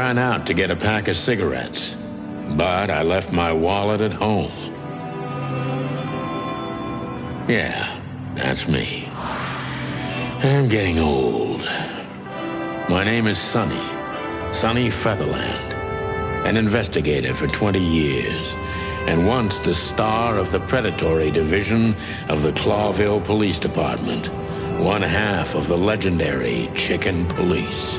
ran out to get a pack of cigarettes, but I left my wallet at home. Yeah, that's me. I'm getting old. My name is Sonny Featherland, an investigator for 20 years, and once the star of the predatory division of the Clawville Police Department, one half of the legendary Chicken Police.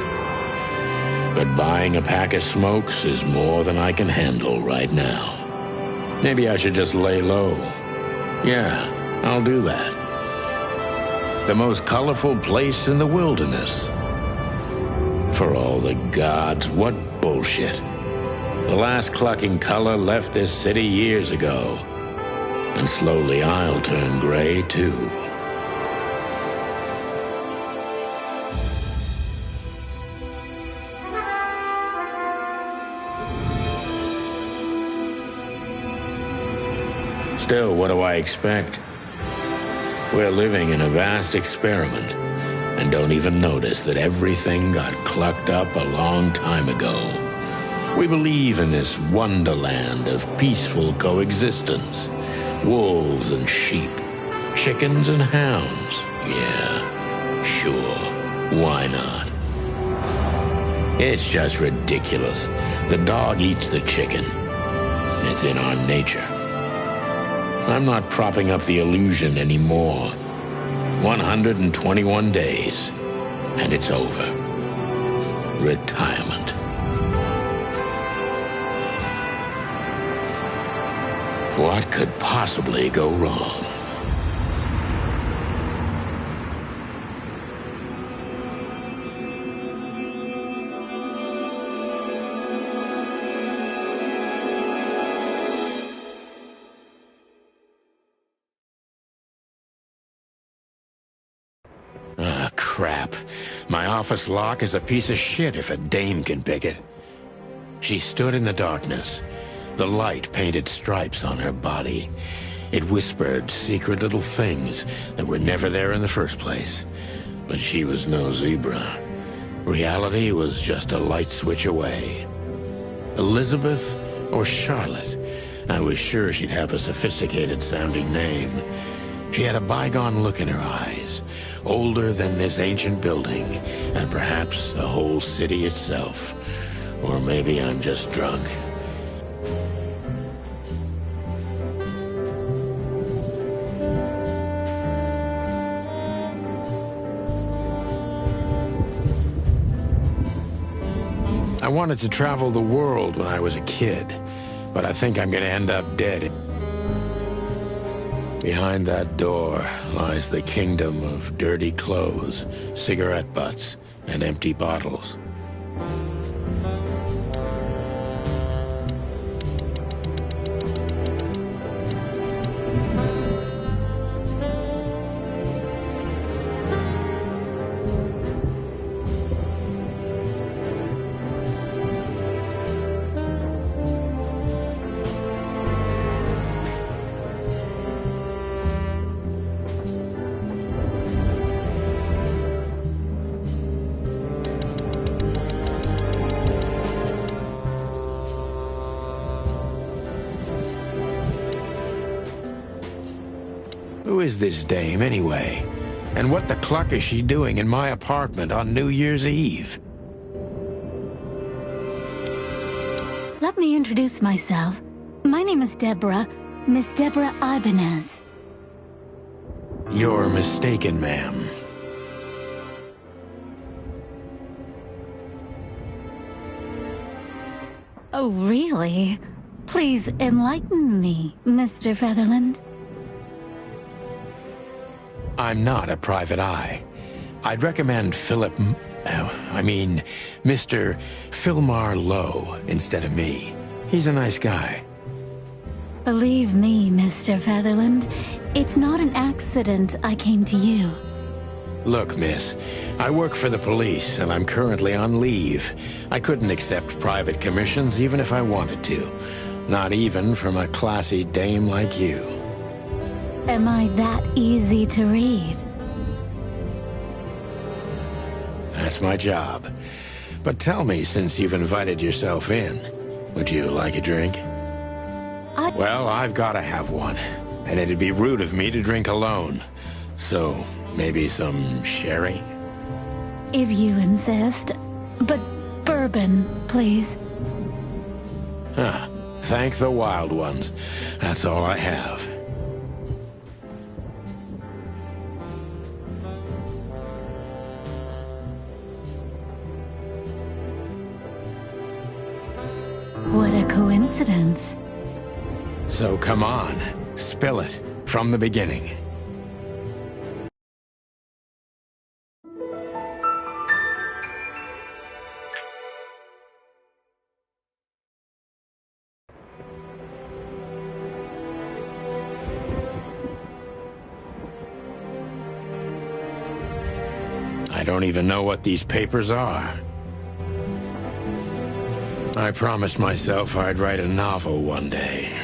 But buying a pack of smokes is more than I can handle right now. Maybe I should just lay low. Yeah, I'll do that. The most colorful place in the wilderness. For all the gods, what bullshit. The last clucking color left this city years ago. And slowly I'll turn gray, too. Still, what do I expect? We're living in a vast experiment, and don't even notice that everything got clucked up a long time ago. We believe in this wonderland of peaceful coexistence. Wolves and sheep, chickens and hounds. Yeah, sure, why not? It's just ridiculous. The dog eats the chicken. It's in our nature. I'm not propping up the illusion anymore. 121 days, and it's over. Retirement. What could possibly go wrong? Ah, crap. My office lock is a piece of shit if a dame can pick it. She stood in the darkness. The light painted stripes on her body. It whispered secret little things that were never there in the first place. But she was no zebra. Reality was just a light switch away. Elizabeth or Charlotte? I was sure she'd have a sophisticated-sounding name. She had a bygone look in her eyes, older than this ancient building, and perhaps the whole city itself. Or maybe I'm just drunk. I wanted to travel the world when I was a kid, but I think I'm gonna end up dead. Behind that door lies the kingdom of dirty clothes, cigarette butts, and empty bottles. Who is this dame, anyway? And what the cluck is she doing in my apartment on New Year's Eve? Let me introduce myself. My name is Deborah, Miss Deborah Ibanez. You're mistaken, ma'am. Oh, really? Please enlighten me, Mr. Featherland. I'm not a private eye. I'd recommend Mr. Philmar Lowe instead of me. He's a nice guy. Believe me, Mr. Featherland, it's not an accident I came to you. Look, miss, I work for the police, and I'm currently on leave. I couldn't accept private commissions even if I wanted to. Not even from a classy dame like you. Am I that easy to read? That's my job. But tell me, since you've invited yourself in, would you like a drink? Well, I've got to have one. And it'd be rude of me to drink alone. So, maybe some sherry? If you insist. But bourbon, please. Thank the wild ones. That's all I have. What a coincidence. So come on, spill it from the beginning. I don't even know what these papers are. I promised myself I'd write a novel one day.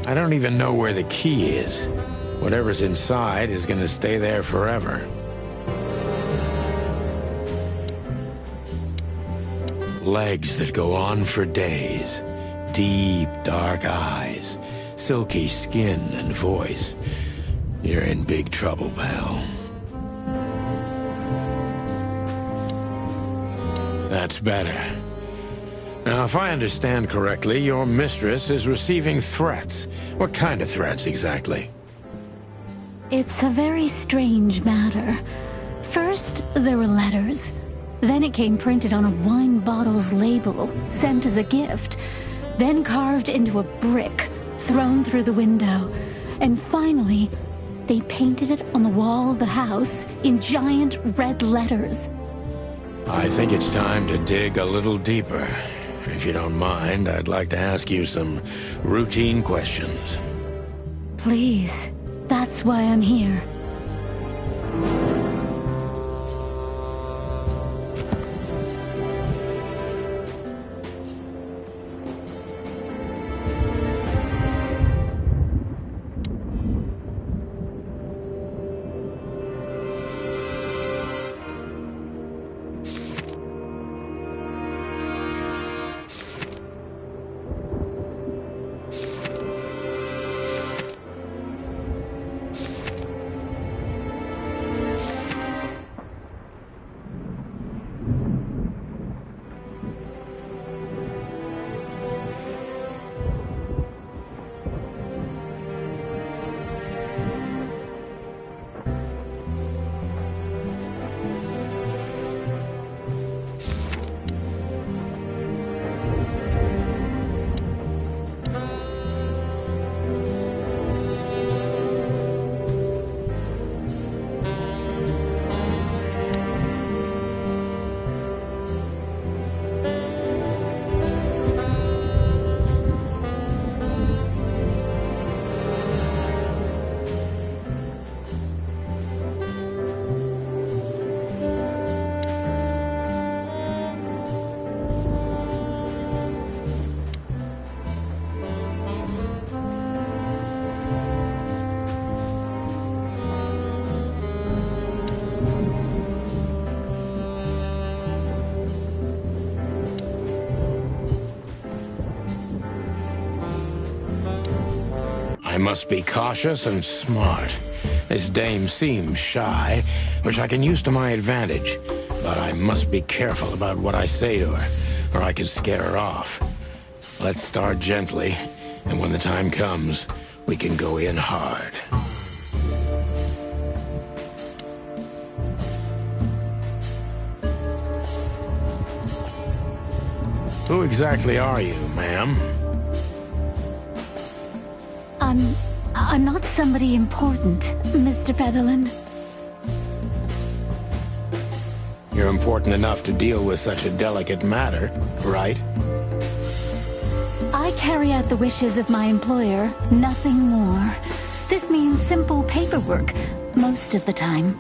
I don't even know where the key is. Whatever's inside is gonna stay there forever. Legs that go on for days. Deep, dark eyes. Silky skin and voice. You're in big trouble, pal. That's better. Now, if I understand correctly, your mistress is receiving threats. What kind of threats, exactly? It's a very strange matter. First, there were letters. Then it came printed on a wine bottle's label, sent as a gift. Then carved into a brick, thrown through the window. And finally, they painted it on the wall of the house in giant red letters. I think it's time to dig a little deeper. If you don't mind, I'd like to ask you some routine questions. Please, that's why I'm here. I must be cautious and smart. This dame seems shy, which I can use to my advantage. But I must be careful about what I say to her, or I could scare her off. Let's start gently, and when the time comes, we can go in hard. Who exactly are you, ma'am? I'm not somebody important, Mr. Featherland. You're important enough to deal with such a delicate matter, right? I carry out the wishes of my employer, nothing more. This means simple paperwork, most of the time.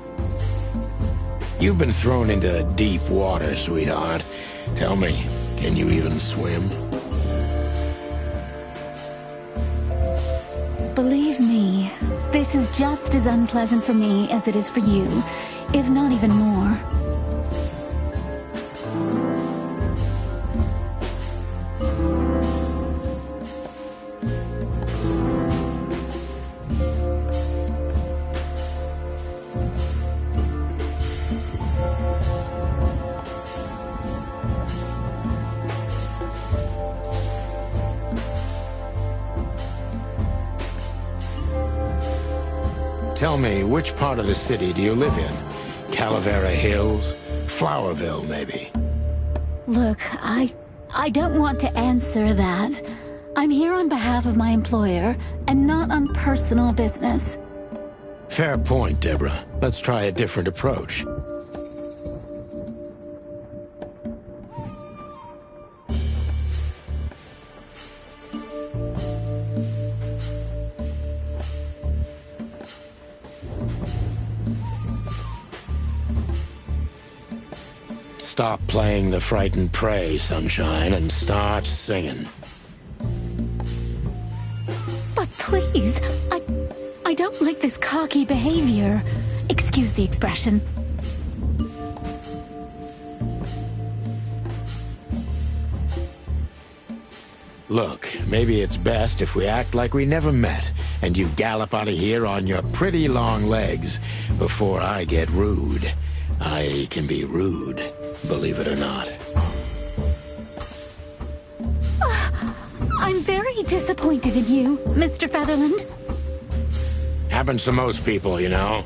You've been thrown into deep water, sweetheart. Tell me, Can you even swim? Believe me, this is just as unpleasant for me as it is for you, if not even more. Tell me, which part of the city do you live in? Calavera Hills? Flowerville, maybe? Look, I don't want to answer that. I'm here on behalf of my employer, and not on personal business. Fair point, Deborah. Let's try a different approach. Stop playing the frightened prey, Sunshine, and start singing. But please, I don't like this cocky behavior. Excuse the expression. Look, maybe it's best if we act like we never met, and you gallop out of here on your pretty long legs before I get rude. I can be rude, believe it or not. I'm very disappointed in you, Mr. Featherland. Happens to most people, you know.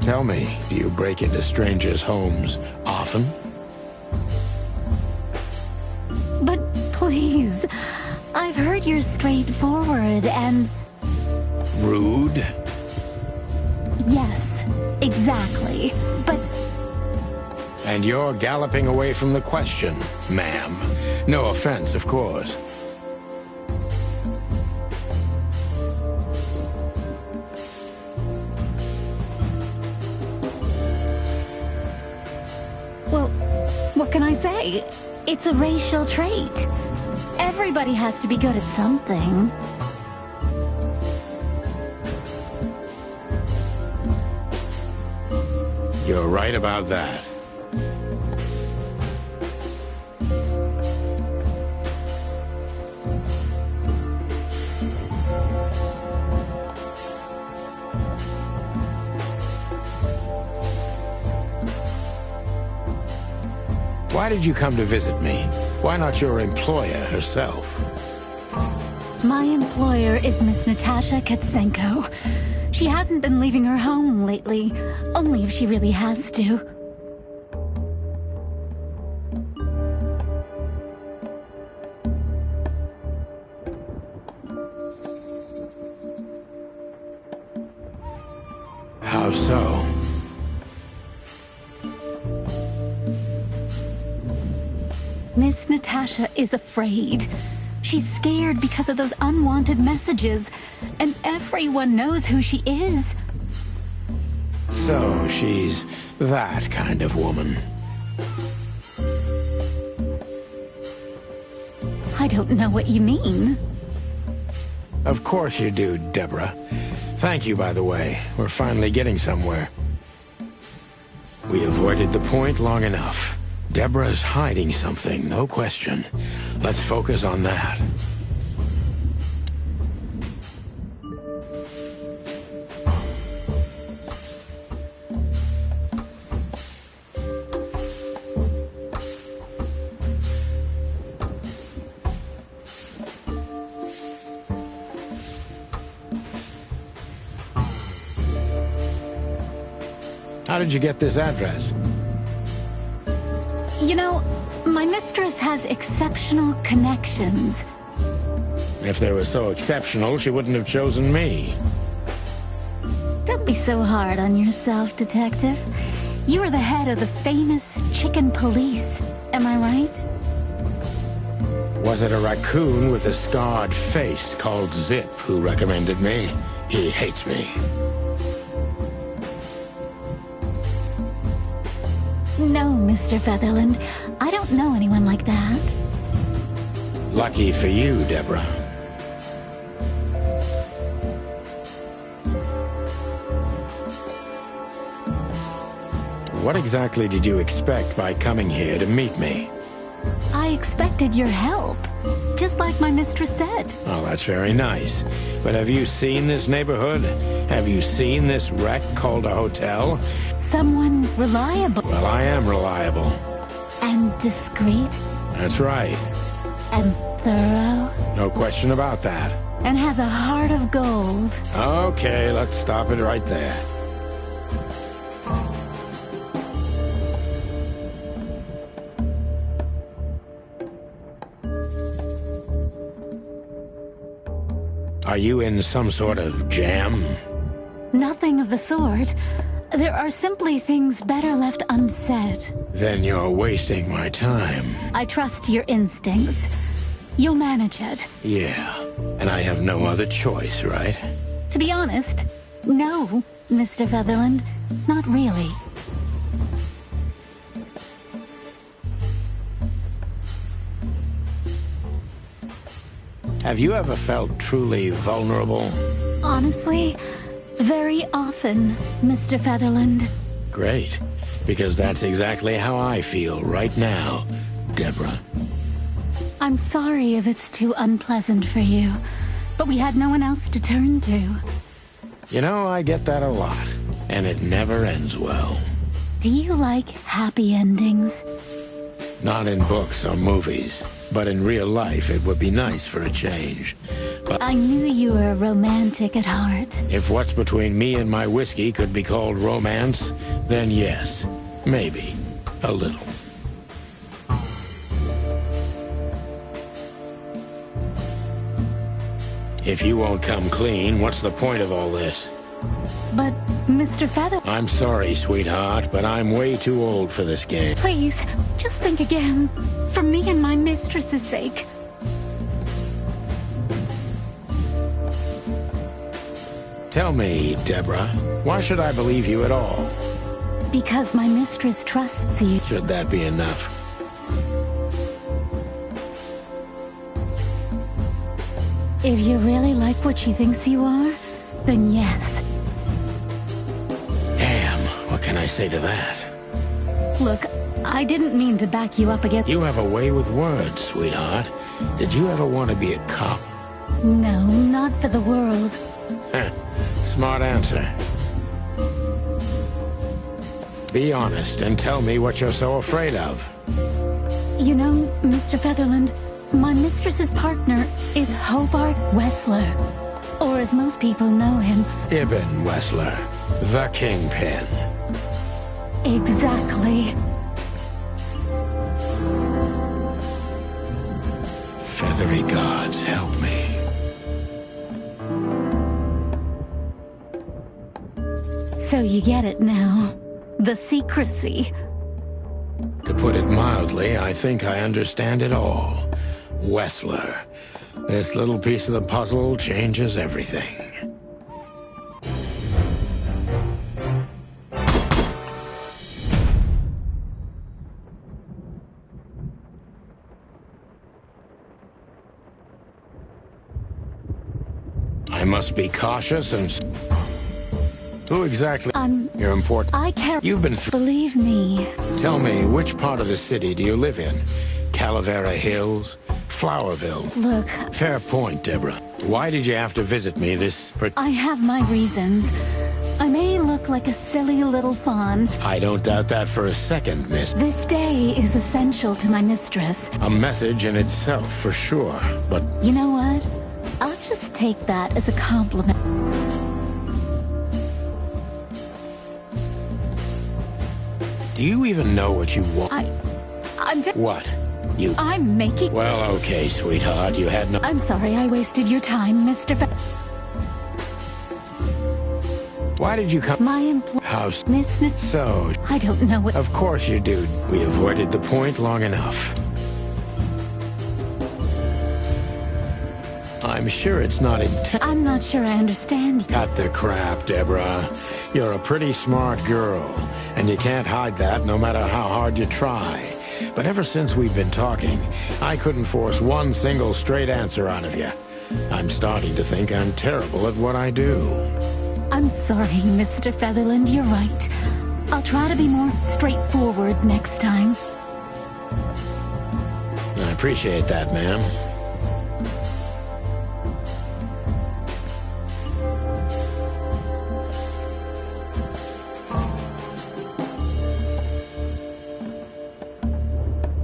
Tell me, do you break into strangers' homes often? But please, I've heard you're straightforward and... Rude? Yes, exactly. But... And you're galloping away from the question, ma'am. No offense, of course. Well, what can I say? It's a racial trait. Everybody has to be good at something. You're right about that. Why did you come to visit me? Why not your employer herself? My employer is Miss Natasha Katsenko. She hasn't been leaving her home lately, only if she really has to. How so? Miss Natasha is afraid. She's scared because of those unwanted messages, and everyone knows who she is. So she's that kind of woman. I don't know what you mean. Of course you do, Deborah. Thank you, by the way. We're finally getting somewhere. We avoided the point long enough. Deborah's hiding something, no question. Let's focus on that. How did you get this address? You know, my mistress has exceptional connections. If they were so exceptional, she wouldn't have chosen me. Don't be so hard on yourself, Detective. You are the head of the famous chicken police, am I right? Was it a raccoon with a scarred face called Zip who recommended me? He hates me. No, Mr. Featherland. I don't know anyone like that. Lucky for you, Deborah. What exactly did you expect by coming here to meet me? I expected your help, just like my mistress said. Oh, that's very nice. But have you seen this neighborhood? Have you seen this wreck called a hotel? Someone reliable. Well, I am reliable. And discreet. That's right. And thorough. No question about that. And has a heart of gold. Okay, let's stop it right there. Are you in some sort of jam? Nothing of the sort. There are simply things better left unsaid. Then you're wasting my time. I trust your instincts. You'll manage it. Yeah, and I have no other choice, right? To be honest, no, Mr. Featherland. Not really. Have you ever felt truly vulnerable? Honestly, very often, Mr. Featherland. Great, because that's exactly how I feel right now, Deborah. I'm sorry if it's too unpleasant for you, but we had no one else to turn to. You know, I get that a lot, and it never ends well. Do you like happy endings? Not in books or movies, but in real life it would be nice for a change. But I knew you were romantic at heart. if what's between me and my whiskey could be called romance, then yes, maybe, a little. If you won't come clean, what's the point of all this? But, Mr. Feather... I'm sorry, sweetheart, but I'm way too old for this game. Please, just think again. For me and my mistress's sake. Tell me, Deborah, why should I believe you at all? Because my mistress trusts you. Should that be enough? If you really like what she thinks you are, then yes. Damn, what can I say to that? Look, I didn't mean to back you up against... You have a way with words, sweetheart. Did you ever want to be a cop? No, not for the world. Heh, smart answer. Be honest and tell me what you're so afraid of. You know, Mr. Featherland, my mistress's partner is Hobart Wessler. Or as most people know him... Ibn Wessler, the Kingpin. Exactly. Feathery gods, help me. So you get it now. The secrecy. To put it mildly, I think I understand it all. Wessler. This little piece of the puzzle changes everything. I must be cautious and... Who exactly... You're important. I care... You've been Believe me. Tell me, which part of the city do you live in? Calavera Hills? Flowerville? Look... Fair point, Deborah. Why did you have to visit me this... I have my reasons. I may look like a silly little fawn. I don't doubt that for a second, miss. This day is essential to my mistress. A message in itself, for sure, but... You know what? I'll just take that as a compliment. Do you even know what you want? What? I'm making... Well, okay, sweetheart, you had no... I'm sorry I wasted your time, Mr. Why did you come... My House... Miss... So... I don't know what... Of course you do. We avoided the point long enough. I'm sure it's not intent. I'm not sure I understand. Cut the crap, Deborah. You're a pretty smart girl, and you can't hide that no matter how hard you try. But ever since we've been talking, I couldn't force one single straight answer out of you. I'm starting to think I'm terrible at what I do. I'm sorry, Mr. Featherland, you're right. I'll try to be more straightforward next time. I appreciate that, ma'am.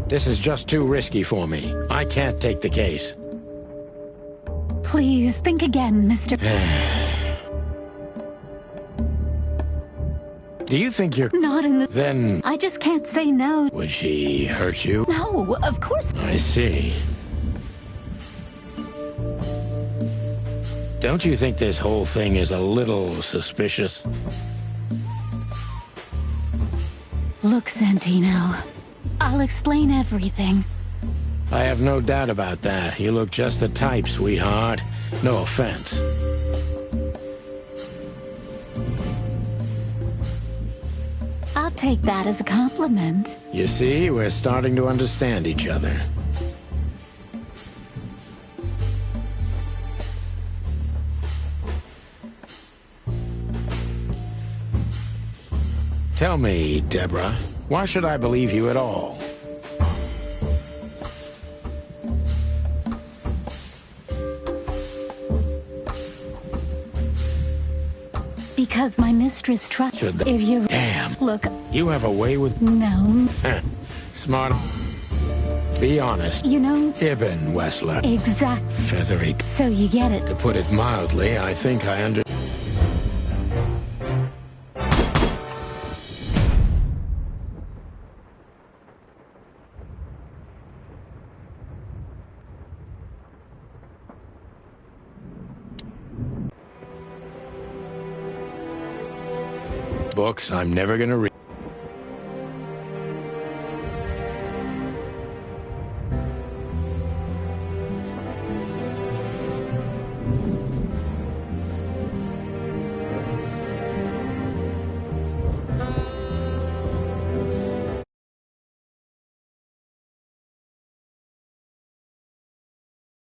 This is just too risky for me. I can't take the case. Please, think again, Mr. Do you think you're... Not in the... Then... I just can't say no. Would she hurt you? No, of course. I see. Don't you think this whole thing is a little suspicious? Look, Santino, I'll explain everything. I have no doubt about that. You look just the type, sweetheart. No offense. I'll take that as a compliment. You see, we're starting to understand each other. Tell me, Deborah, why should I believe you at all? Because my mistress trusts. If you... Damn. Look... You have a way with... No. Smart. Be honest. You know... Ibn Wessler. Exact. Feathery. So you get it. To put it mildly, I think I under... Books I'm never gonna read.